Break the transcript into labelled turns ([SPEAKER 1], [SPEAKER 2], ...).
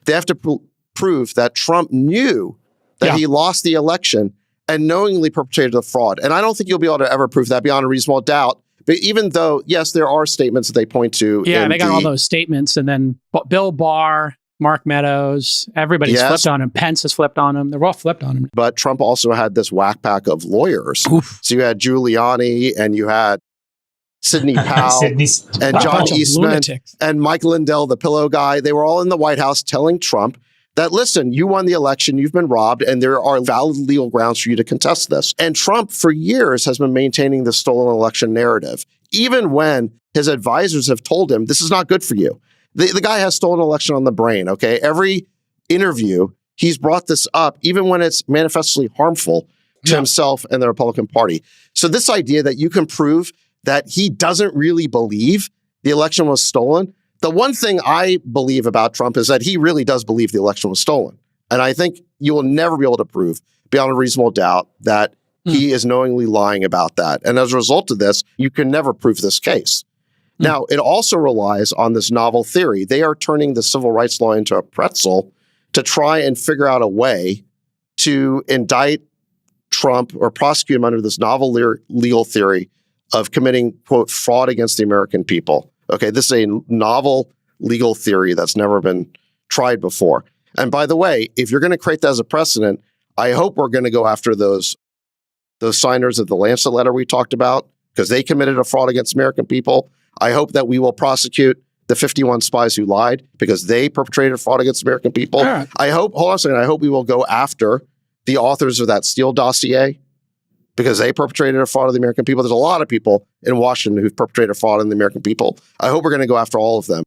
[SPEAKER 1] They have to prove that Trump knew that he lost the election and knowingly perpetrated the fraud. And I don't think you'll be able to ever prove that beyond a reasonable doubt. But even though, yes, there are statements that they point to.
[SPEAKER 2] Yeah, they got all those statements. And then Bill Barr, Mark Meadows, everybody's flipped on him. Pence has flipped on him. They're all flipped on him.
[SPEAKER 1] But Trump also had this whack pack of lawyers.
[SPEAKER 2] Oof.
[SPEAKER 1] So you had Giuliani and you had Sidney Powell and John Eastman and Mike Lindell, the pillow guy. They were all in the White House telling Trump that, listen, you won the election, you've been robbed, and there are valid legal grounds for you to contest this. And Trump, for years, has been maintaining the stolen election narrative, even when his advisors have told him, this is not good for you. The guy has stolen election on the brain, okay? Every interview, he's brought this up, even when it's manifestly harmful to himself and the Republican Party. So this idea that you can prove that he doesn't really believe the election was stolen. The one thing I believe about Trump is that he really does believe the election was stolen. And I think you will never be able to prove beyond a reasonable doubt that he is knowingly lying about that. And as a result of this, you can never prove this case. Now, it also relies on this novel theory. They are turning the civil rights law into a pretzel to try and figure out a way to indict Trump or prosecute him under this novel legal theory of committing, quote, fraud against the American people. Okay, this is a novel legal theory that's never been tried before. And by the way, if you're going to create that as a precedent, I hope we're going to go after those signers of the Lancet letter we talked about, because they committed a fraud against American people. I hope that we will prosecute the 51 spies who lied because they perpetrated fraud against American people.
[SPEAKER 2] Right.
[SPEAKER 1] I hope, hold on a second, I hope we will go after the authors of that Steele dossier because they perpetrated a fraud of the American people. There's a lot of people in Washington who've perpetrated a fraud on the American people. I hope we're going to go after all of them.